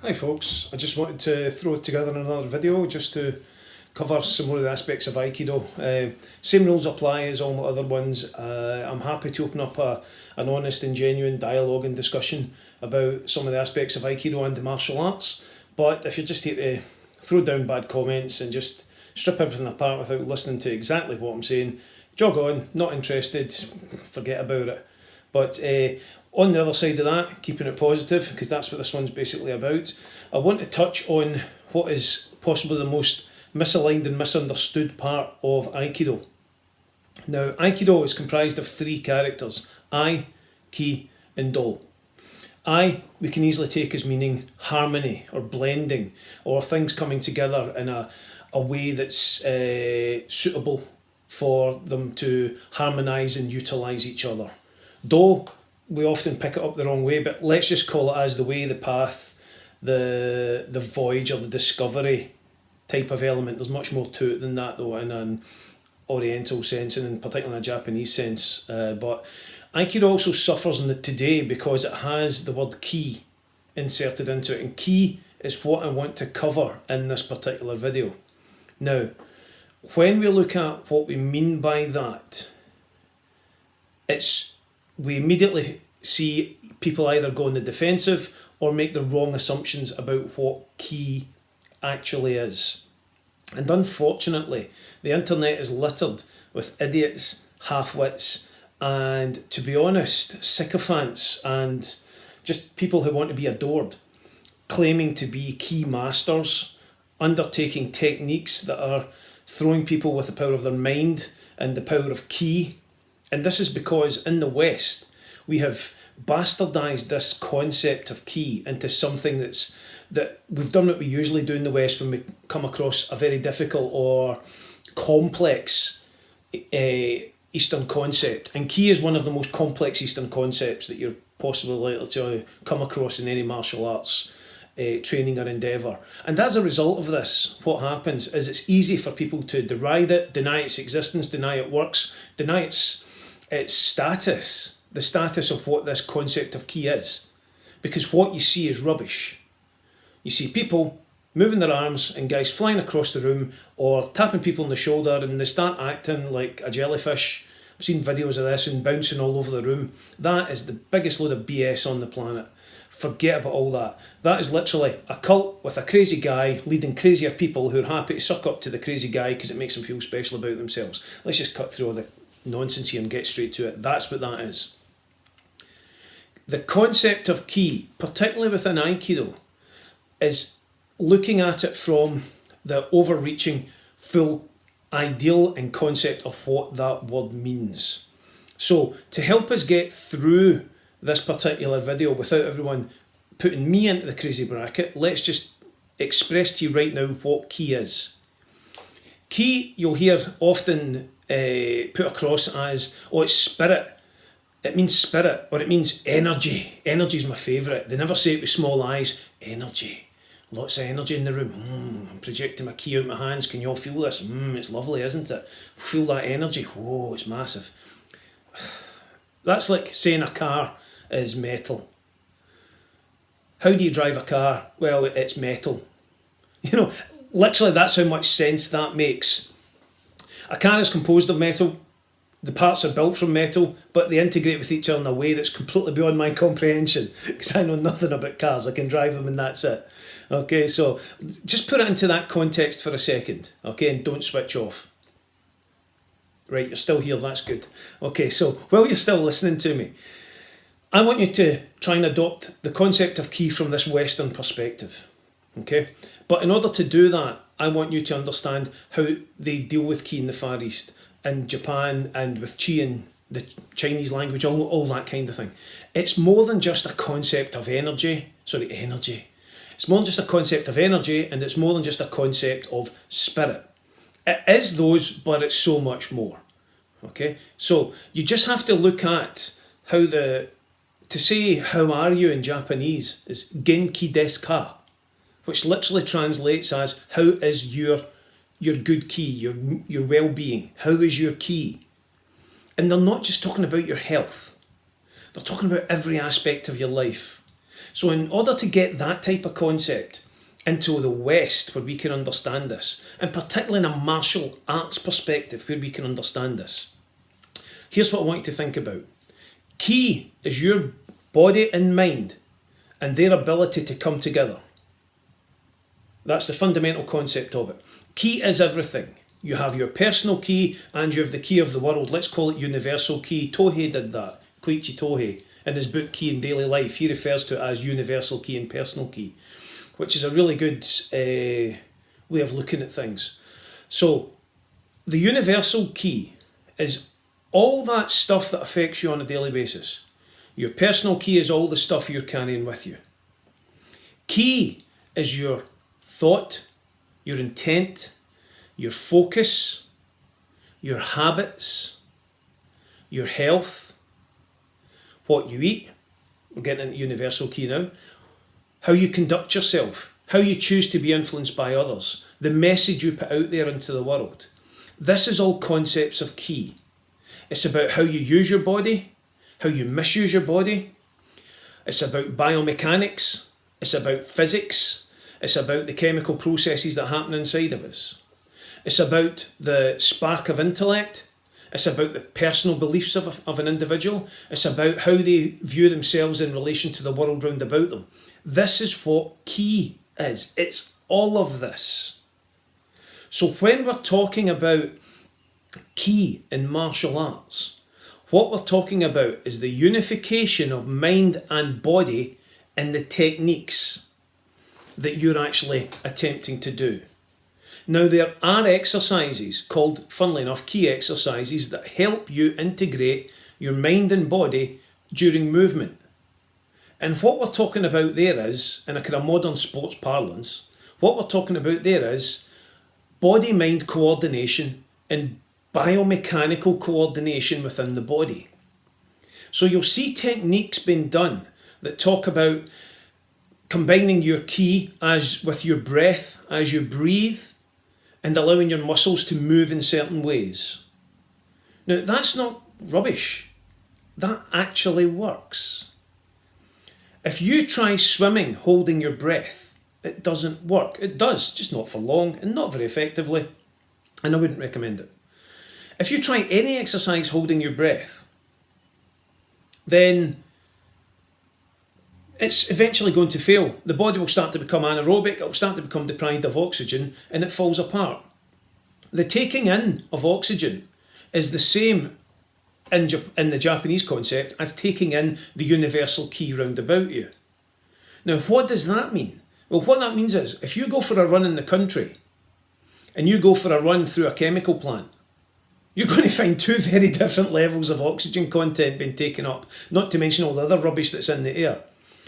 Hi folks, I just wanted to throw together another video just to cover some more of the aspects of Aikido. Same rules apply as all my other ones. I'm happy to open up an honest and genuine dialogue and discussion about some of the aspects of Aikido and the martial arts, but if you're just here to throw down bad comments and just strip everything apart without listening to exactly what I'm saying, jog on, not interested, forget about it. But on the other side of that, keeping it positive, because that's what this one's basically about, I want to touch on what is possibly the most misaligned and misunderstood part of Aikido. Now, Aikido is comprised of three characters: I, Ki, and Do. I, we can easily take as meaning harmony or blending, or things coming together in a way that's suitable for them to harmonise and utilise each other. Do, we often pick it up the wrong way, but let's just call it as the way, the path, the voyage, or the discovery type of element. There's much more to it than that, though, in an Oriental sense and in particular in a Japanese sense. But Aikido also suffers in the today because it has the word ki inserted into it, and ki is what I want to cover in this particular video. Now, when we look at what we mean by that, we immediately see people either go on the defensive or make the wrong assumptions about what ki actually is. And unfortunately, the internet is littered with idiots, half-wits, and, to be honest, sycophants and just people who want to be adored, claiming to be ki masters, undertaking techniques that are throwing people with the power of their mind and the power of ki. And this is because in the West, we have bastardised this concept of ki into something that we've done what we usually do in the West when we come across a very difficult or complex Eastern concept. And ki is one of the most complex Eastern concepts that you're possibly likely to come across in any martial arts training or endeavour. And as a result of this, what happens is it's easy for people to deride it, deny its existence, deny it works, deny its status, the status of what this concept of ki is. Because what you see is rubbish. You see people moving their arms and guys flying across the room or tapping people on the shoulder, and they start acting like a jellyfish. I've seen videos of this, and bouncing all over the room. That is the biggest load of BS on the planet. Forget about all that. That is literally a cult with a crazy guy leading crazier people who are happy to suck up to the crazy guy because it makes them feel special about themselves. Let's just cut through all the nonsense here and get straight to it. That's what that is. The concept of ki, particularly within Aikido, is looking at it from the overreaching full ideal and concept of what that word means. So to help us get through this particular video without everyone putting me into the crazy bracket, let's just express to you right now what ki is. Ki, you'll hear often put across as, oh, it's spirit. It means spirit, or it means energy. Energy is my favourite. They never say it with small eyes. Energy. Lots of energy in the room. I'm projecting my ki out my hands. Can you all feel this? It's lovely, isn't it? Feel that energy. Whoa, it's massive. That's like saying a car is metal. How do you drive a car? Well, it's metal. You know, literally that's how much sense that makes. A car is composed of metal. The parts are built from metal, but they integrate with each other in a way that's completely beyond my comprehension, because I know nothing about cars. I can drive them and that's it. Okay, so just put it into that context for a second, okay, and don't switch off. Right, you're still here, that's good. Okay, so while you're still listening to me, I want you to try and adopt the concept of ki from this Western perspective, okay? But in order to do that, I want you to understand how they deal with ki in the Far East, in Japan, and with chi in the Chinese language, all that kind of thing. It's more than just a concept of energy. It's more than just a concept of energy, and it's more than just a concept of spirit. It is those, but it's so much more. Okay, so you just have to look at how to say how are you in Japanese is genki desu ka, which literally translates as how is your good ki, your well-being, how is your ki? And they're not just talking about your health, they're talking about every aspect of your life. So in order to get that type of concept into the West where we can understand this, and particularly in a martial arts perspective where we can understand this, here's what I want you to think about. Ki is your body and mind and their ability to come together. That's the fundamental concept of it. Ki is everything. You have your personal ki and you have the ki of the world. Let's call it universal ki. Tohei did that. Koichi Tohei. In his book Ki in Daily Life, he refers to it as universal ki and personal ki, which is a really good way of looking at things. So the universal ki is all that stuff that affects you on a daily basis. Your personal ki is all the stuff you're carrying with you. Ki is your thought, your intent, your focus, your habits, your health, what you eat. We're getting into universal ki now. How you conduct yourself, how you choose to be influenced by others, the message you put out there into the world. This is all concepts of ki. It's about how you use your body, how you misuse your body. It's about biomechanics. It's about physics. It's about the chemical processes that happen inside of us. It's about the spark of intellect. It's about the personal beliefs of an individual. It's about how they view themselves in relation to the world round about them. This is what ki is. It's all of this. So when we're talking about ki in martial arts, what we're talking about is the unification of mind and body in the techniques that you're actually attempting to do. Now, there are exercises called, funnily enough, ki exercises that help you integrate your mind and body during movement. And what we're talking about there is, in a kind of modern sports parlance, what we're talking about there is body-mind coordination and biomechanical coordination within the body. So you'll see techniques being done that talk about combining your ki as with your breath as you breathe and allowing your muscles to move in certain ways. Now, that's not rubbish. That actually works. If you try swimming holding your breath, it doesn't work. It does, just not for long and not very effectively, and I wouldn't recommend it. If you try any exercise holding your breath, then it's eventually going to fail. The body will start to become anaerobic, it will start to become deprived of oxygen, and it falls apart. The taking in of oxygen is the same in the Japanese concept as taking in the universal ki round about you. Now, what does that mean? Well, what that means is, if you go for a run in the country, and you go for a run through a chemical plant, you're going to find two very different levels of oxygen content being taken up, not to mention all the other rubbish that's in the air.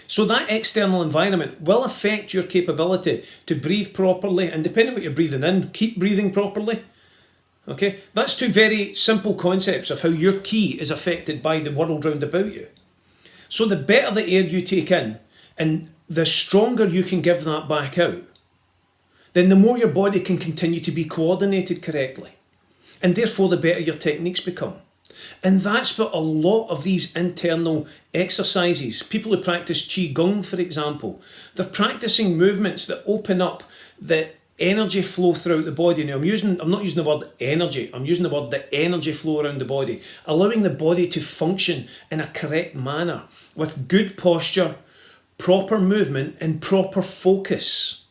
So that external environment will affect your capability to breathe properly, and depending on what you're breathing in, keep breathing properly. Okay, that's two very simple concepts of how your ki is affected by the world round about you. So the better the air you take in, and the stronger you can give that back out, then the more your body can continue to be coordinated correctly. And therefore the better your techniques become. And that's what a lot of these internal exercises, people who practice Qigong, for example, they're practicing movements that open up the energy flow throughout the body. Now, I'm not using the word energy, I'm using the word the energy flow around the body, allowing the body to function in a correct manner with good posture, proper movement and proper focus.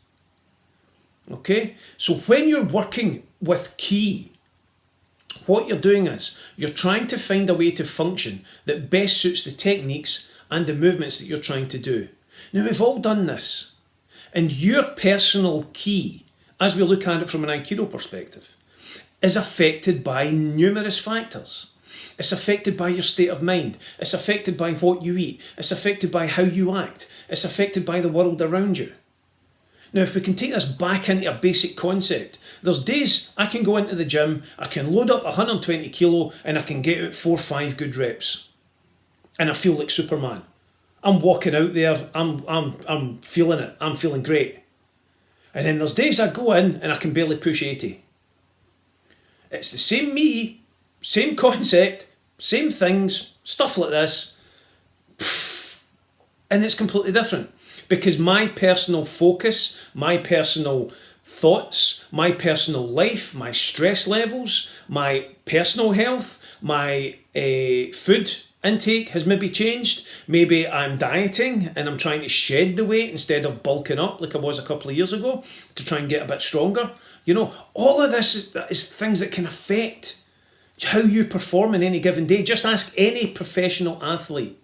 Okay, so when you're working with ki, what you're doing is you're trying to find a way to function that best suits the techniques and the movements that you're trying to do. Now, we've all done this, and your personal ki, as we look at it from an Aikido perspective, is affected by numerous factors. It's affected by your state of mind. It's affected by what you eat. It's affected by how you act. It's affected by the world around you. Now, if we can take this back into a basic concept, there's days I can go into the gym, I can load up 120 kilo and I can get out 4 or 5 good reps. And I feel like Superman. I'm walking out there, I'm feeling it, I'm feeling great. And then there's days I go in and I can barely push 80. It's the same me, same concept, same things, stuff like this. And it's completely different because my personal focus, my personal thoughts, my personal life, my stress levels, my personal health, my food intake has maybe changed. Maybe I'm dieting and I'm trying to shed the weight instead of bulking up like I was a couple of years ago to try and get a bit stronger. You know, all of this is things that can affect how you perform in any given day. Just ask any professional athlete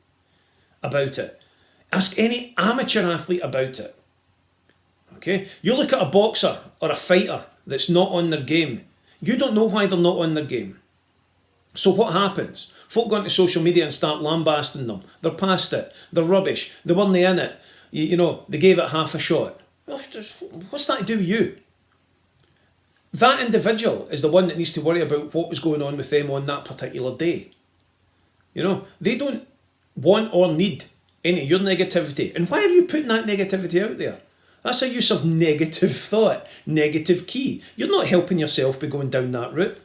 about it. Ask any amateur athlete about it. Okay? You look at a boxer or a fighter that's not on their game. You don't know why they're not on their game. So what happens? Folk go onto social media and start lambasting them. They're past it. They're rubbish. They weren't in it. You know, they gave it half a shot. What's that to do with you? That individual is the one that needs to worry about what was going on with them on that particular day. You know, they don't want or need any of your negativity. And why are you putting that negativity out there? That's a use of negative thought, negative key. You're not helping yourself by going down that route.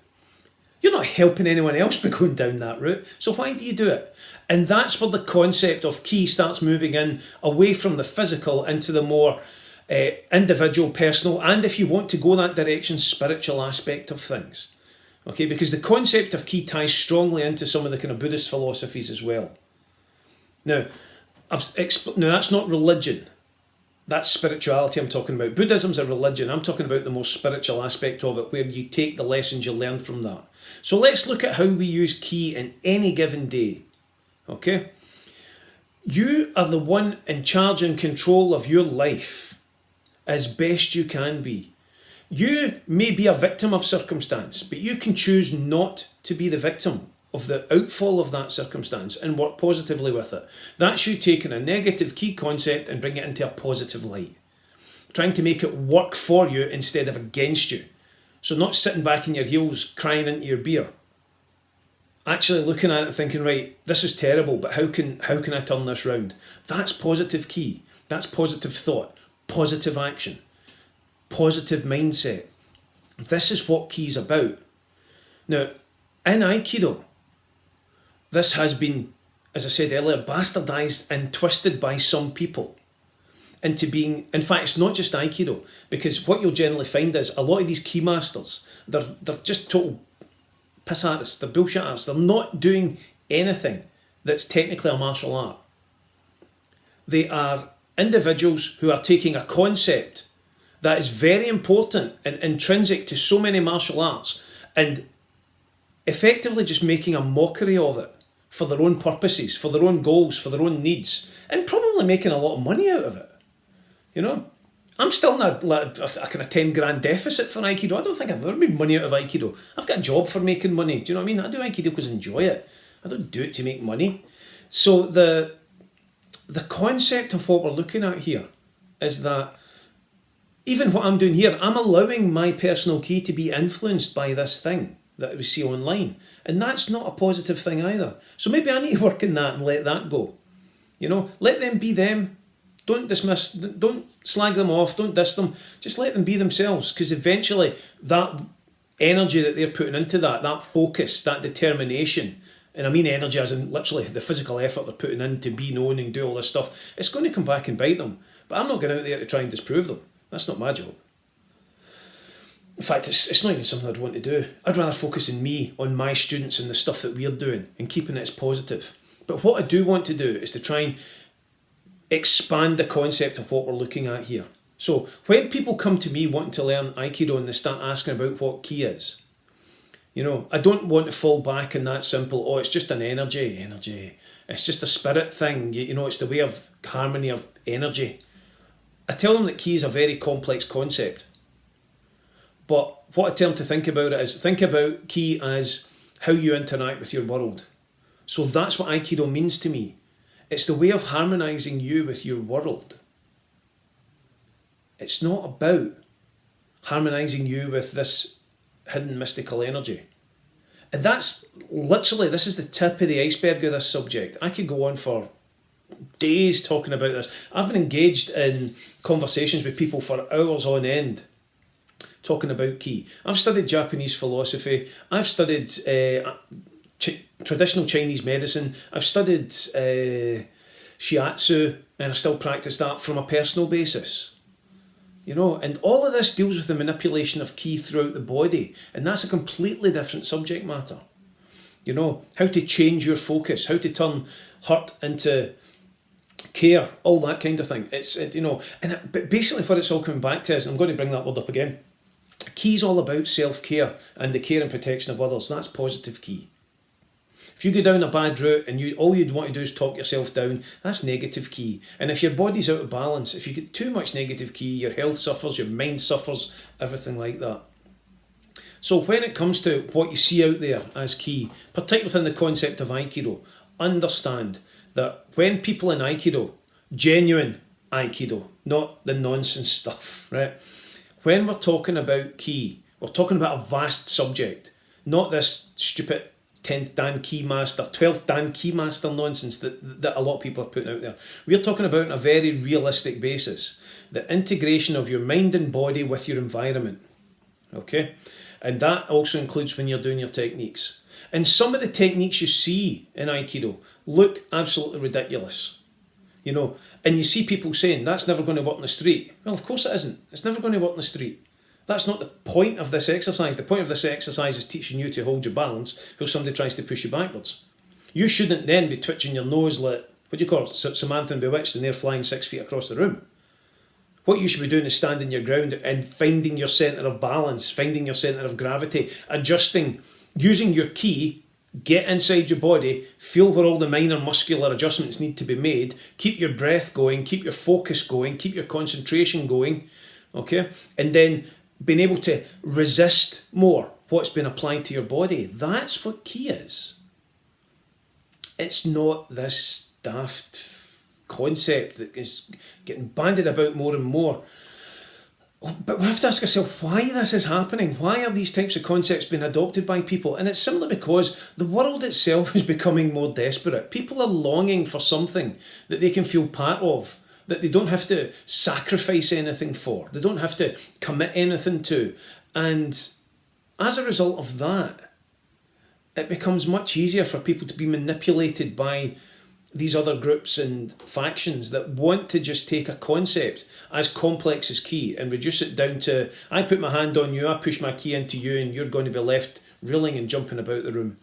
You're not helping anyone else by going down that route. So why do you do it? And that's where the concept of key starts moving in away from the physical into the more individual, personal, and if you want to go that direction, spiritual aspect of things. Okay, because the concept of key ties strongly into some of the kind of Buddhist philosophies as well. Now, that's not religion. That's spirituality I'm talking about. Buddhism's a religion. I'm talking about the more spiritual aspect of it, where you take the lessons you learn from that. So let's look at how we use ki in any given day. Okay? You are the one in charge and control of your life as best you can be. You may be a victim of circumstance, but you can choose not to be the victim of the outfall of that circumstance and work positively with it. That's you taking a negative key concept and bring it into a positive light. Trying to make it work for you instead of against you. So not sitting back in your heels crying into your beer. Actually looking at it and thinking, right, this is terrible, but how can I turn this round? That's positive key. That's positive thought. Positive action. Positive mindset. This is what key's about. Now, in Aikido, this has been, as I said earlier, bastardized and twisted by some people into being, in fact, it's not just Aikido, because what you'll generally find is a lot of these key masters, they're just total piss artists, they're bullshit artists, they're not doing anything that's technically a martial art. They are individuals who are taking a concept that is very important and intrinsic to so many martial arts and effectively just making a mockery of it for their own purposes, for their own goals, for their own needs, and probably making a lot of money out of it. You know, I'm still in a kind of 10 grand deficit for Aikido. I don't think I've ever made money out of Aikido. I've got a job for making money. Do you know what I mean? I do Aikido because I enjoy it. I don't do it to make money. So the concept of what we're looking at here is that even what I'm doing here, I'm allowing my personal key to be influenced by this thing that we see online. And that's not a positive thing either. So maybe I need to work in that and let that go. You know, let them be them. Don't dismiss, don't slag them off, don't diss them. Just let them be themselves, because eventually that energy that they're putting into that focus, that determination, and I mean energy as in literally the physical effort they're putting in to be known and do all this stuff, it's going to come back and bite them. But I'm not going out there to try and disprove them. That's not my job. In fact, it's not even something I'd want to do. I'd rather focus on me, on my students and the stuff that we're doing and keeping it as positive. But what I do want to do is to try and expand the concept of what we're looking at here. So when people come to me wanting to learn Aikido and they start asking about what ki is, you know, I don't want to fall back in that simple, oh, it's just an energy. It's just a spirit thing. You know, it's the way of harmony of energy. I tell them that ki is a very complex concept. But what I tell them to think about it is, think about ki as how you interact with your world. So that's what Aikido means to me. It's the way of harmonizing you with your world. It's not about harmonizing you with this hidden mystical energy. And that's literally, this is the tip of the iceberg of this subject. I could go on for days talking about this. I've been engaged in conversations with people for hours on end talking about ki. I've studied Japanese philosophy. I've studied traditional Chinese medicine. I've studied shiatsu, and I still practice that from a personal basis. You know, and all of this deals with the manipulation of ki throughout the body, and that's a completely different subject matter. You know, how to change your focus, how to turn hurt into care, all that kind of thing. But basically what it's all coming back to is, and I'm going to bring that word up again, ki's all about self-care and the care and protection of others. That's positive ki. If you go down a bad route and all you'd want to do is talk yourself down, that's negative ki. And if your body's out of balance, if you get too much negative ki, your health suffers, your mind suffers, everything like that. So when it comes to what you see out there as ki, particularly within the concept of Aikido, understand that when people in Aikido, genuine Aikido, not the nonsense stuff, right? When we're talking about ki, we're talking about a vast subject, not this stupid 10th Dan Ki Master, 12th Dan Ki Master nonsense that a lot of people are putting out there. We're talking about on a very realistic basis, the integration of your mind and body with your environment, okay? And that also includes when you're doing your techniques. And some of the techniques you see in Aikido look absolutely ridiculous, you know, and you see people saying, that's never going to work in the street. Well, of course it isn't. It's never going to work in the street. That's not the point of this exercise. The point of this exercise is teaching you to hold your balance while somebody tries to push you backwards. You shouldn't then be twitching your nose like, what do you call it, Samantha and Bewitched, and they're flying 6 feet across the room. What you should be doing is standing your ground and finding your centre of balance, finding your centre of gravity, adjusting, using your ki, get inside your body, feel where all the minor muscular adjustments need to be made, keep your breath going, keep your focus going, keep your concentration going, okay? And then being able to resist more what's been applied to your body. That's what ki is. It's not this daft concept that is getting bandied about more and more. But we have to ask ourselves why this is happening. Why are these types of concepts being adopted by people? And it's simply because the world itself is becoming more desperate. People are longing for something that they can feel part of, that they don't have to sacrifice anything for. They don't have to commit anything to. And as a result of that, it becomes much easier for people to be manipulated by these other groups and factions that want to just take a concept as complex as ki and reduce it down to, I put my hand on you, I push my ki into you, and you're going to be left reeling and jumping about the room.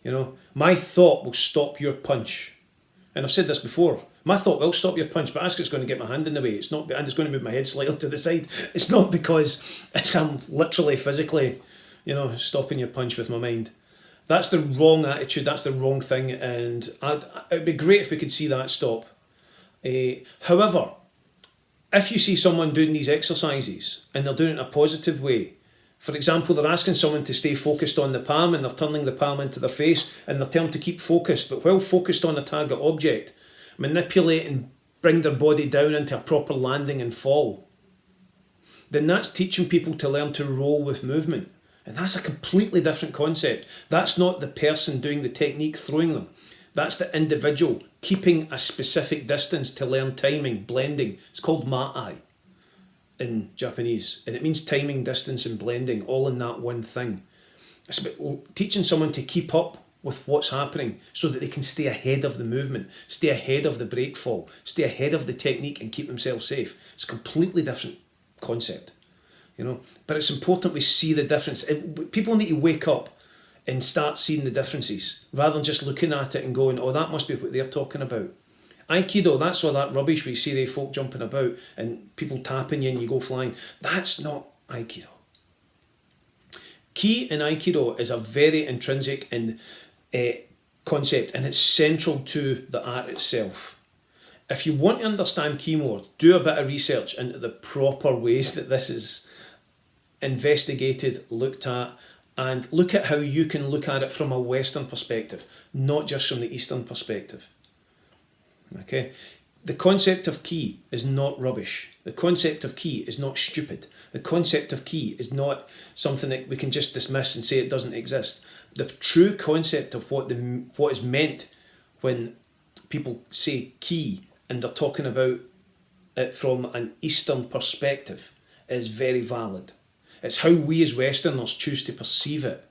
You know, my thought will stop your punch. And I've said this before, my thought will stop your punch, but it's going to get my hand in the way. It's not, and it's going to move my head slightly to the side. It's not because I'm literally, physically, you know, stopping your punch with my mind. That's the wrong attitude, that's the wrong thing, and it'd be great if we could see that stop. However, if you see someone doing these exercises and they're doing it in a positive way, for example, they're asking someone to stay focused on the palm and they're turning the palm into their face and they're telling them to keep focused, but while focused on a target object, manipulate and bring their body down into a proper landing and fall, then that's teaching people to learn to roll with movement. And that's a completely different concept. That's not the person doing the technique throwing them. That's the individual keeping a specific distance to learn timing, blending. It's called ma'ai in Japanese. And it means timing, distance and blending, all in that one thing. It's about teaching someone to keep up with what's happening so that they can stay ahead of the movement, stay ahead of the break fall, stay ahead of the technique and keep themselves safe. It's a completely different concept. You know, but it's important we see the difference. People need to wake up and start seeing the differences rather than just looking at it and going, oh, that must be what they're talking about. Aikido, that's all that rubbish where you see the folk jumping about and people tapping you and you go flying. That's not Aikido. Ki in Aikido is a very intrinsic and concept, and it's central to the art itself. If you want to understand Ki more, do a bit of research into the proper ways that this is investigated, looked at, and look at how you can look at it from a Western perspective, not just from the Eastern perspective. Okay? The concept of Ki is not rubbish. The concept of Ki is not stupid. The concept of Ki is not something that we can just dismiss and say it doesn't exist. The true concept of what is meant when people say Ki and they're talking about it from an Eastern perspective is very valid. It's how we as Westerners choose to perceive it.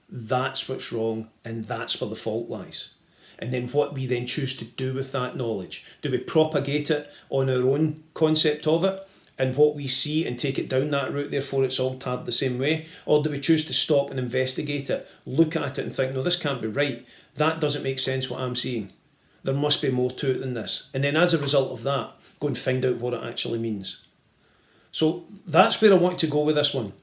That's what's wrong, and that's where the fault lies. And then what we then choose to do with that knowledge. Do we propagate it on our own concept of it and what we see and take it down that route, therefore it's all tarred the same way? Or do we choose to stop and investigate it, look at it and think, no, this can't be right. That doesn't make sense what I'm seeing. There must be more to it than this. And then as a result of that, go and find out what it actually means. So that's where I want to go with this one.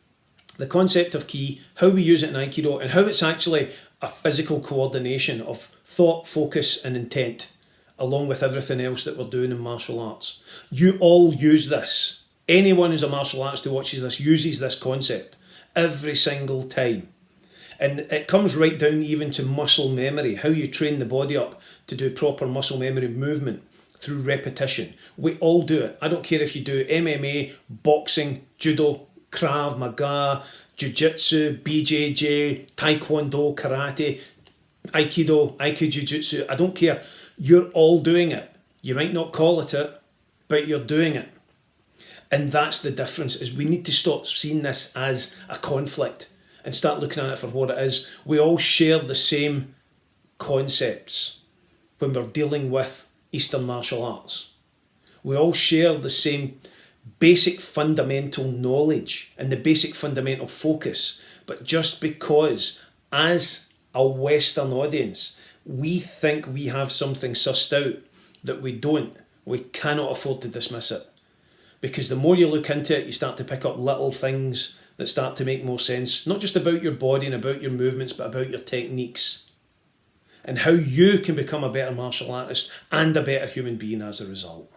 The concept of ki, how we use it in Aikido, and how it's actually a physical coordination of thought, focus and intent, along with everything else that we're doing in martial arts. You all use this. Anyone who's a martial artist who watches this uses this concept every single time. And it comes right down even to muscle memory, how you train the body up to do proper muscle memory movement through repetition. We all do it. I don't care if you do MMA, boxing, judo, Krav Maga, Jiu-Jitsu, BJJ, Taekwondo, Karate, Aikido, Jiu-Jitsu, I don't care. You're all doing it. You might not call it, but you're doing it. And that's the difference, is we need to stop seeing this as a conflict and start looking at it for what it is. We all share the same concepts when we're dealing with Eastern martial arts. We all share the same basic fundamental knowledge and the basic fundamental focus. But just because, as a Western audience, we think we have something sussed out that we don't, we cannot afford to dismiss it. Because the more you look into it, you start to pick up little things that start to make more sense, not just about your body and about your movements, but about your techniques and how you can become a better martial artist and a better human being as a result.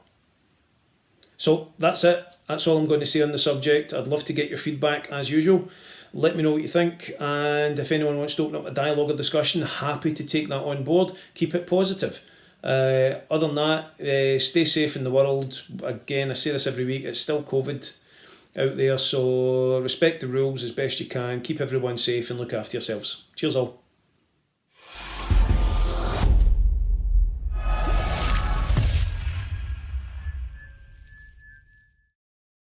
So that's it. That's all I'm going to say on the subject. I'd love to get your feedback as usual. Let me know what you think, and if anyone wants to open up a dialogue or discussion, happy to take that on board. Keep it positive. Other than that, stay safe in the world. Again, I say this every week, it's still COVID out there, so respect the rules as best you can, keep everyone safe and look after yourselves. Cheers all.